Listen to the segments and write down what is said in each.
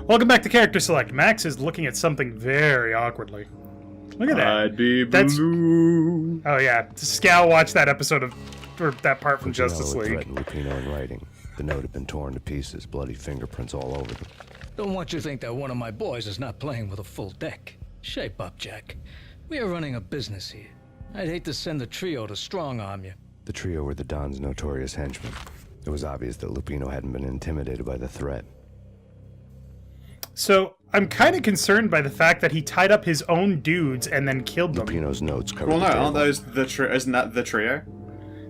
Welcome back to Character Select. Max is looking at something very awkwardly. Look at that. I'd be blue. Oh yeah, Scal watched that episode of, or that part from Justice League. Threatened Lupino in writing. The note had been torn to pieces, bloody fingerprints all over them. Don't want you to think that one of my boys is not playing with a full deck. Shape up, Jack. We are running a business here. I'd hate to send the trio to strong-arm you. The trio were the Don's notorious henchmen. It was obvious that Lupino hadn't been intimidated by the threat. So, I'm kind of concerned by the fact that he tied up his own dudes and then killed them. Lupino's notes covered Well, no, the table. aren't those the trio? Isn't that the trio?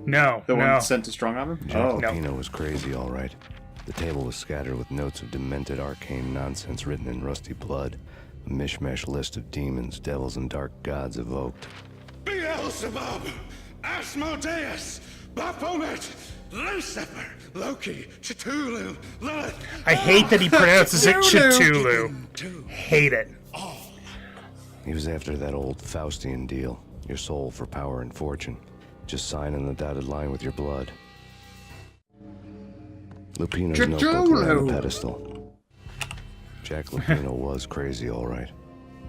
No, The one no. sent to strong armor? Jack Oh. Lupino was crazy, all right. The table was scattered with notes of demented arcane nonsense written in rusty blood. A mishmash list of demons, devils, and dark gods evoked. Beelzebub, Asmodeus, Baphomet, Lucifer, Loki, Cthulhu, Lilith. I hate that he pronounces it Cthulhu. Hate it. He was after that old Faustian deal. Your soul for power and fortune. Just sign on the dotted line with your blood. Lupino's notebook lay on the pedestal. Jack Lupino was crazy, all right.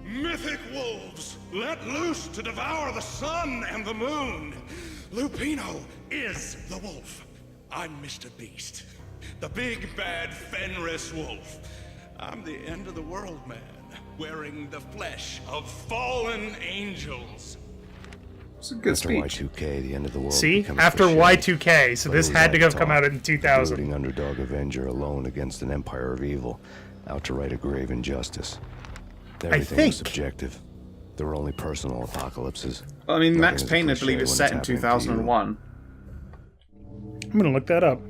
Mythic wolves, let loose to devour the sun and the moon. Lupino is the wolf. I'm Mr. Beast, the big bad Fenris wolf. I'm the end of the world man, wearing the flesh of fallen angels. It's a good After speech. Y2K, the end of the world. See? becomes After cliche. Y2K, so But this it was had to that have come out in brooding 2000. underdog avenger alone against an empire of evil, out to right a grave injustice. Everything think- was subjective. There were only personal apocalypses. Well, I mean, Max Nothing is Payne, I cliche believe, is when set it's in happening to 2001. I'm gonna look that up.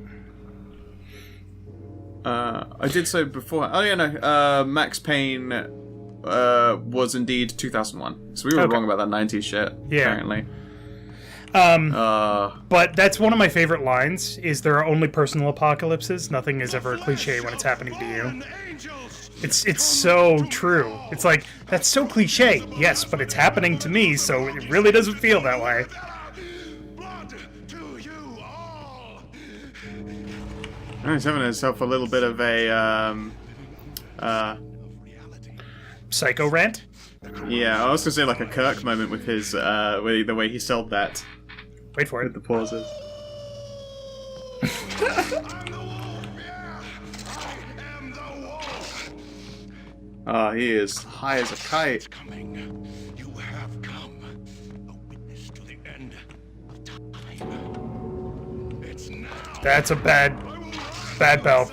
I did so before. Oh, yeah, no. Max Payne was indeed 2001. So we were Okay. wrong about that 90s shit, Yeah. apparently. But that's one of my favorite lines, is there are only personal apocalypses. Nothing is ever a cliche when it's happening to you. It's so true. It's like, that's so cliche. Yes, but it's happening to me, so it really doesn't feel that way. Blood to you all. Oh, he's having himself a little bit of a, Psycho rant? yeah, I was gonna say like a Kirk moment with his, the way he sold that, Wait for it. with the pauses. I'm the wolf, yeah. I am the wolf. Oh, he is high as a kite. Coming, you have come, a witness to the end of time. It's now. That's a bad bell.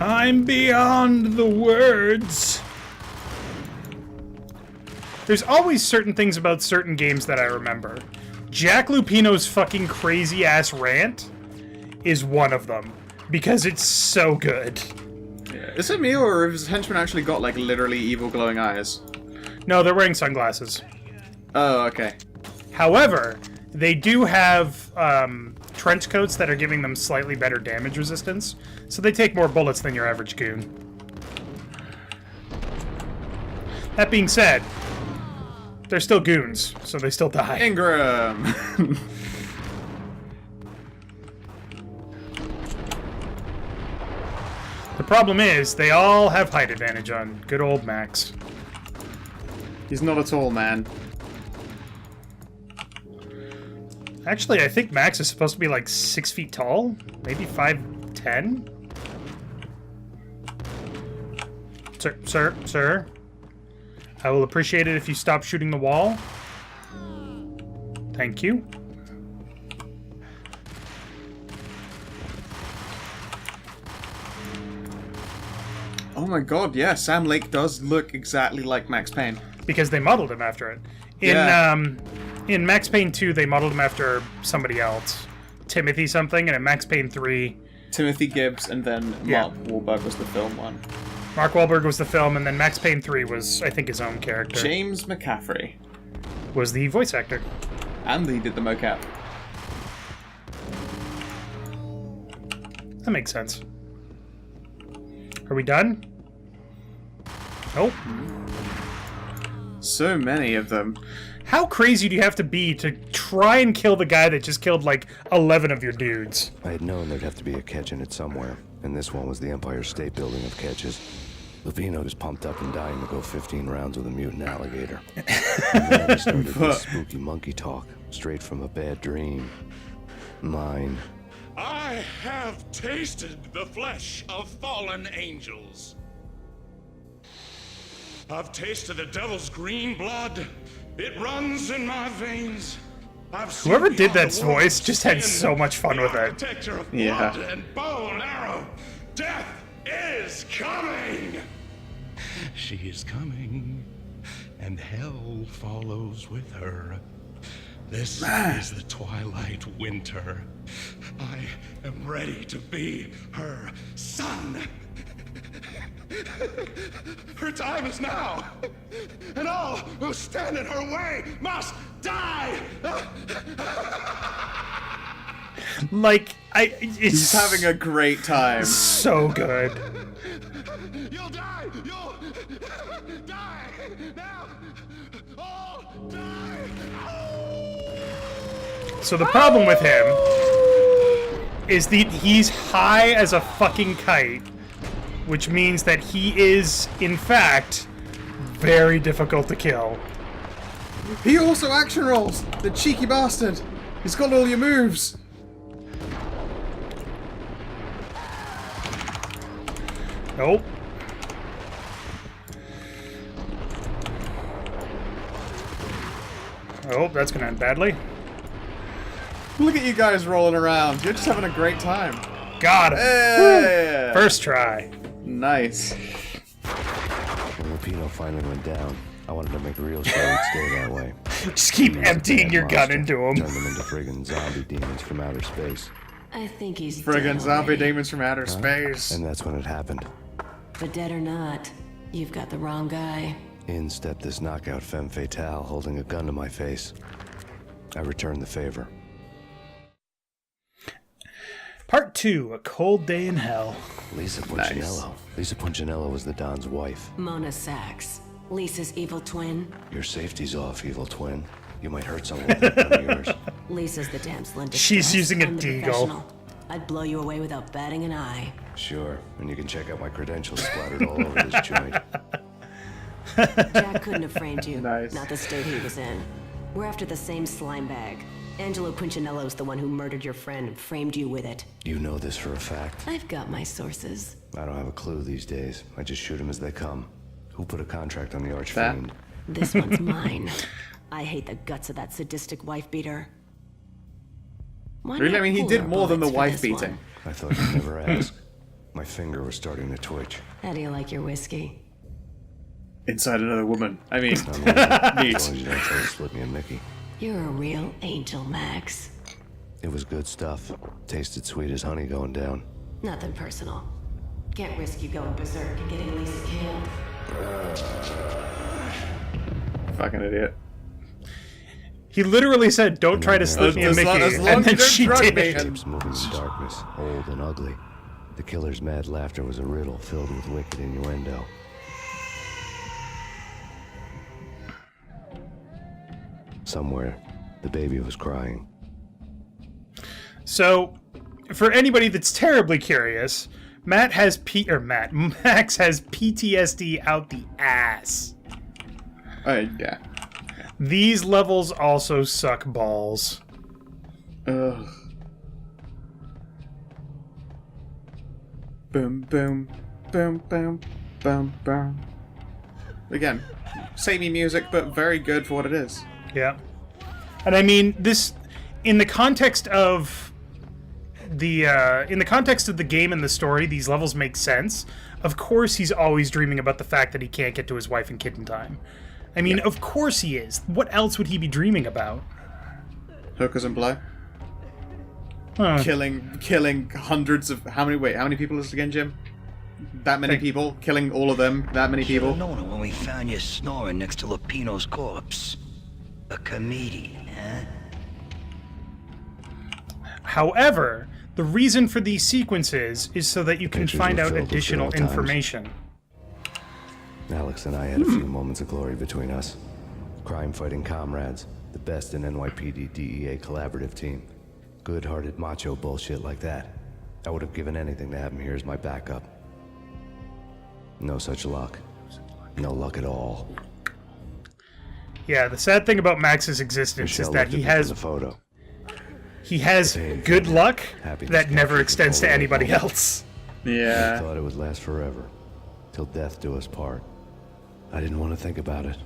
I'm beyond the words. There's always certain things about certain games that I remember. Jack Lupino's fucking crazy ass rant is one of them because it's so good. Yeah. Is it me, or have his henchmen actually got like literally evil glowing eyes? No, they're wearing sunglasses. Oh, okay. However, they do have trench coats that are giving them slightly better damage resistance, so they take more bullets than your average goon. That being said, they're still goons, so they still die. Ingram. The problem is, they all have height advantage on good old Max. He's not a tall man. Actually, I think Max is supposed to be like 6 feet tall, maybe 5'10". Sir, I will appreciate it if you stop shooting the wall. Thank you. Oh my god, yeah, Sam Lake does look exactly like Max Payne. Because they modeled him after it. In Max Payne 2, they modeled him after somebody else. Timothy something, and in Max Payne 3... Timothy Gibbs, and then Yeah. Mark Wahlberg was the film one. Mark Wahlberg was the film, and then Max Payne 3 was, I think, his own character. James McCaffrey. Was the voice actor. And he did the mocap. That makes sense. Are we done? Nope. so many of them. How crazy do you have to be to try and kill the guy that just killed like 11 of your dudes? I had known there'd have to be a catch in it somewhere, and this one was the Empire State Building of catches. Lupino was pumped up and dying to go 15 rounds with a mutant alligator. And then he started this spooky monkey talk, straight from a bad dream. Mine. I have tasted the flesh of fallen angels. I've tasted the devil's green blood. It runs in my veins. Whoever did that voice just had so much fun with it. Yeah. Blood and bow and arrow. Death is coming. She is coming, and hell follows with her. This is the twilight winter. I am ready to be her son. Her time is now, and all who stand in her way must die. Like, He's having a great time. so good. You'll die. You'll die now. All die. So the problem with him is that he's high as a fucking kite, which means that he is, in fact, very difficult to kill. He also action rolls, the cheeky bastard. He's got all your moves. Nope. Oh, that's gonna end badly. Look at you guys rolling around. You're just having a great time. Got him. Hey! First try. Nice. When Lupino finally went down, I wanted to make real sure he'd stay that way. Just keep emptying your gun into him. Turn them into friggin' zombie demons from outer space. I think he's Friggin' dead zombie already. demons from outer space. And that's when it happened. But dead or not, you've got the wrong guy. In stepped this knockout femme fatale holding a gun to my face. I returned the favor. Part 2, A Cold Day in Hell. Lisa Punchinello. Lisa Punchinello was the Don's wife. Mona Sachs, Lisa's evil twin. Your safety's off, evil twin. You might hurt someone with a gun of yours. Lisa's the damsel in distress. She's using a I'm the deagle. professional. I'd blow you away without batting an eye. Sure, and you can check out my credentials splattered all over this joint. Jack couldn't have framed you. Nice. Not the state he was in. We're after the same slime bag. Angelo Punchinello's the one who murdered your friend and framed you with it. You know this for a fact. I've got my sources. I don't have a clue these days. I just shoot them as they come. Who put a contract on the That. Archfiend? This one's mine. I hate the guts of that sadistic wife beater. Why Really? not I mean, he pool did our more than the bullets for wife this beating. one? I thought you'd never ask. My finger was starting to twitch. How do you like your whiskey? Inside another woman. I mean, As long neat. as you don't try to slip me a Mickey. You're a real angel, Max. It was good stuff. Tasted sweet as honey going down. Nothing personal. Can't risk you going berserk and getting Lisa killed. Fucking idiot. He literally said, "Don't try to slip me a As long- Mickey," as long and as then you don't she drug did me. it. Ships moving in darkness, old and ugly. The killer's mad laughter was a riddle filled with wicked innuendo. Somewhere, the baby was crying. So, for anybody that's terribly curious, Max has PTSD out the ass. Yeah. These levels also suck balls. Ugh. Boom, boom, boom, boom, boom, boom. Again, samey music, but very good for what it is. Yeah. And I mean, this, in the context of the game and the story, these levels make sense. Of course he's always dreaming about the fact that he can't get to his wife and kid in time. I mean, of course he is. What else would he be dreaming about? Hookers and blow. Huh. Killing hundreds of how many people is it again, Jim? That many people? Killing all of them? That many people? Should've known it when we found you snoring next to Lupino's corpse. A comedian, huh? However, the reason for these sequences is so that you can Pictures find were out filled with additional good old times. information. Alex and I had a few moments of glory between us. Crime-fighting comrades, the best in NYPD DEA collaborative team. Good-hearted macho bullshit like that. I would have given anything to have him here as my backup. No such luck. No luck at all. Yeah, the sad thing about Max's existence Michelle is that looked at he me from has the photo. good luck Happiness that never captures extends the to whole anybody moment. else. I Yeah. thought it would last forever. Till death do us part. I didn't want to think about it.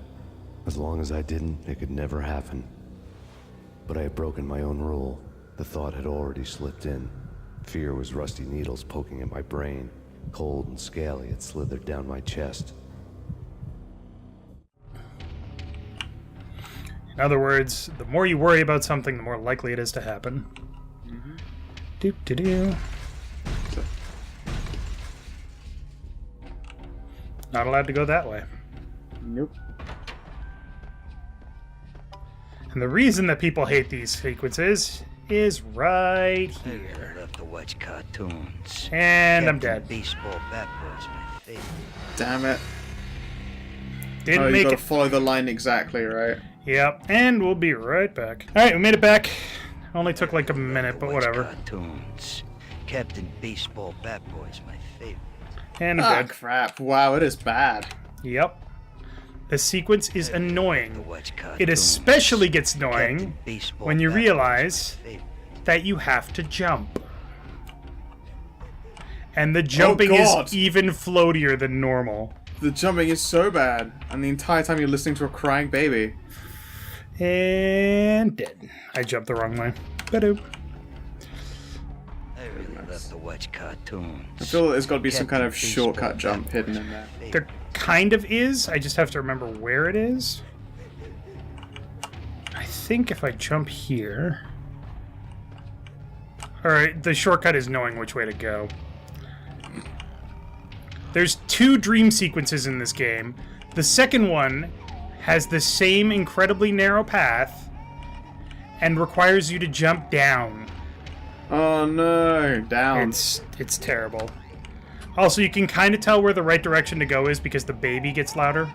As long as I didn't, it could never happen. But I had broken my own rule. The thought had already slipped in. Fear was rusty needles poking at my brain. Cold and scaly, it slithered down my chest. In other words, the more you worry about something, the more likely it is to happen. Doop-de-doo. Not allowed to go that way. Nope. And the reason that people hate these sequences is right I here. love to watch cartoons. And I'm Captain dead. Baseball Bat Boy's my favorite. Damn it. Didn't Oh, you make gotta it. follow the line exactly, right? Yep, and we'll be right back. Alright, we made it back. Only took like a minute, but Watch whatever. Cartoons. Captain Baseball Bat Boy's my favorite. And I'm Ah, dead. crap. Wow, it is bad. Yep. The sequence is To annoying. watch It cartoons. especially gets annoying Captain Baseball when you Bat Boy's realize my favorite. that you have to jump. And the jumping God. is even floatier than normal. The jumping is so bad, and the entire time you're listening to a crying baby. And dead. I jumped the wrong way. Ba-doop. I really love to watch cartoons. I feel that there's got to be some kind of Captain shortcut Baseball jump Bat hidden Boy's in there. my favorite. There kind of is. I just have to remember where it is. I think if I jump here... Alright, the shortcut is knowing which way to go. There's 2 dream sequences in this game. The second one has the same incredibly narrow path and requires you to jump down. Oh no, down. It's terrible. Also, you can kind of tell where the right direction to go is because the baby gets louder.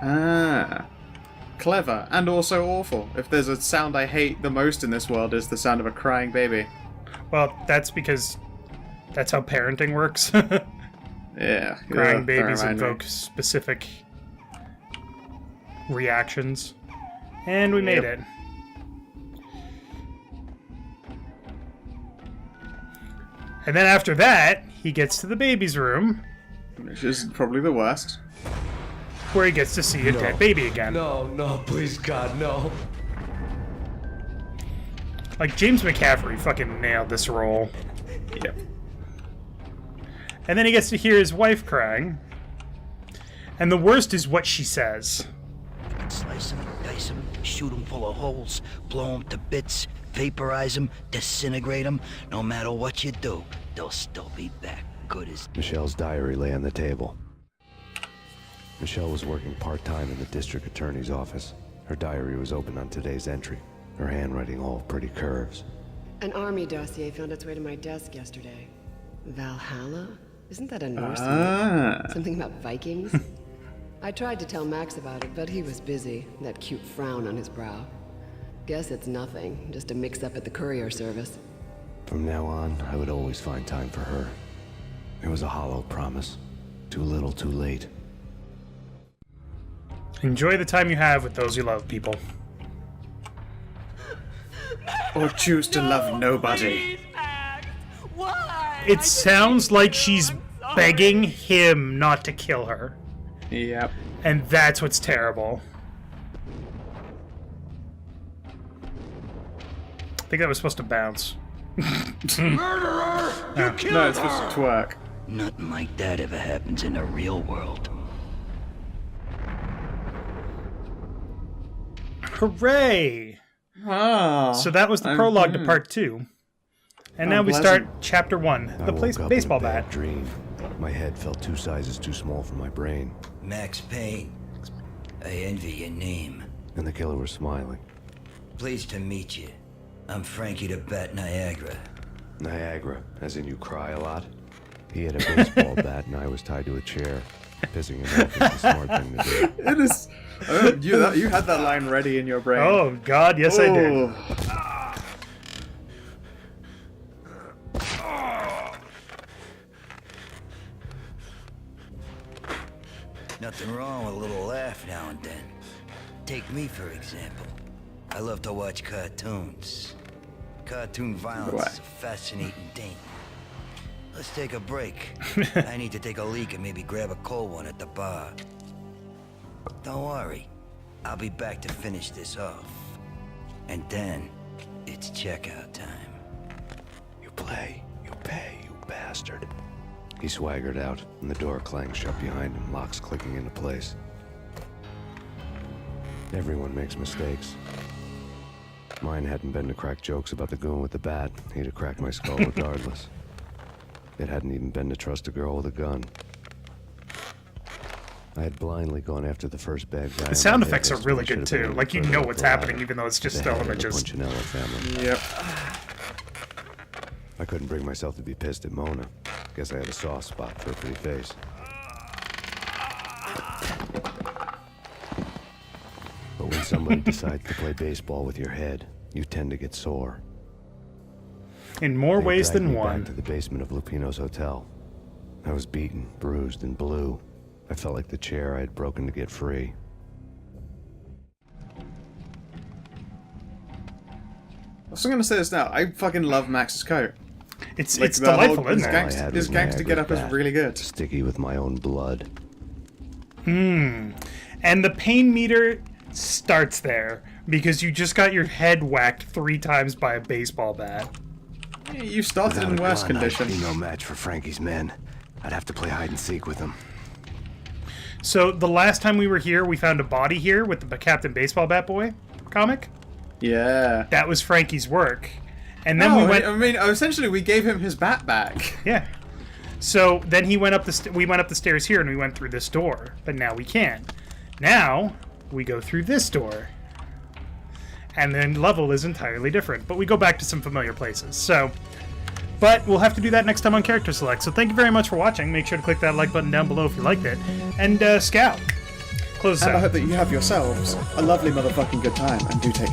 Ah. Clever, and also awful. If there's a sound I hate the most in this world, is the sound of a crying baby. Well, that's because that's how parenting works. Yeah. Crying don't babies remind me. invoke specific reactions. And we made Yep. it. And then after that, he gets to the baby's room, Which is probably the worst. where he gets to see a dead baby again. No, please, God, no. Like, James McCaffrey fucking nailed this role. Yep. And then he gets to hear his wife crying. And the worst is what she says. Slice 'em, dice 'em, shoot 'em full of holes, blow 'em to bits, vaporize 'em, disintegrate 'em. No matter what you do, they'll still be back good as... Michelle's diary lay on the table. Michelle was working part-time in the district attorney's office. Her diary was open on today's entry, her handwriting all pretty curves. An army dossier found its way to my desk yesterday. Valhalla? Isn't that a Norse Ah. myth? Something about Vikings? I tried to tell Max about it, but he was busy, that cute frown on his brow. Guess it's nothing, just a mix-up at the courier service. From now on, I would always find time for her. It was a hollow promise. Too little, too late. Enjoy the time you have with those you love, people. Or choose to love nobody. It sounds like she's begging him not to kill her. Yep. And that's what's terrible. I think that was supposed to bounce. Murderer! You killed No, it's her! supposed to twerk. Nothing like that ever happens in the real world. Hooray! Ah. So that was the prologue to part 2. And now we start chapter 1, I the woke up baseball in a bad bat. dream. My head felt 2 sizes too small for my brain, Max Payne. I envy your name. and the killer was smiling. Pleased to meet you. I'm Frankie the Bat Niagara. Niagara, as in you cry a lot. He had a baseball bat and I was tied to a chair. Pissing him off is the smart thing to do. It is. You had that line ready in your brain. Oh, God, yes, I did. Oh. Nothing wrong with a little laugh now and then. Take me, for example. I love to watch cartoons. Cartoon violence is a fascinating thing. Let's take a break. I need to take a leak and maybe grab a cold one at the bar. Don't worry. I'll be back to finish this off. And then, it's checkout time. You play, you pay, you bastard. He swaggered out, and the door clanged shut behind him, locks clicking into place. Everyone makes mistakes. Mine hadn't been to crack jokes about the goon with the bat. He'd have cracked my skull regardless. It hadn't even been to trust a girl with a gun. I had blindly gone after the first bad guy. The sound effects are really good too. Like, you know what's happening, even though it's just still images. Family. Yep. I couldn't bring myself to be pissed at Mona. Guess I had a soft spot for a pretty face. But when somebody decides to play baseball with your head, you tend to get sore. In more They ways dragged than me one. back to the basement of Lupino's hotel. I was beaten, bruised, and blue. I felt like the chair I had broken to get free. I was going to say this now. I fucking love Max's coat. It's Like, it's the whole- delightful, isn't it? His gangster get up is really good. Sticky with my own blood. And the pain meter starts there because you just got your head whacked 3 times by a baseball bat. You started Without in a worse gun, I'd conditions. be no match for Frankie's men. I'd have to play hide and seek with them. So the last time we were here, we found a body here with the Captain Baseball Bat Boy comic. Yeah. That was Frankie's work. And then No, we went... I mean, essentially, we gave him his bat back. Yeah. So then he went up we went up the stairs here and we went through this door, but now we can't. Now we go through this door. And then level is entirely different, but we go back to some familiar places. So, but we'll have to do that next time on Character Select. So thank you very much for watching. Make sure to click that like button down below if you liked it. And Scout, close us And I out. hope that you have yourselves a lovely motherfucking good time, and do take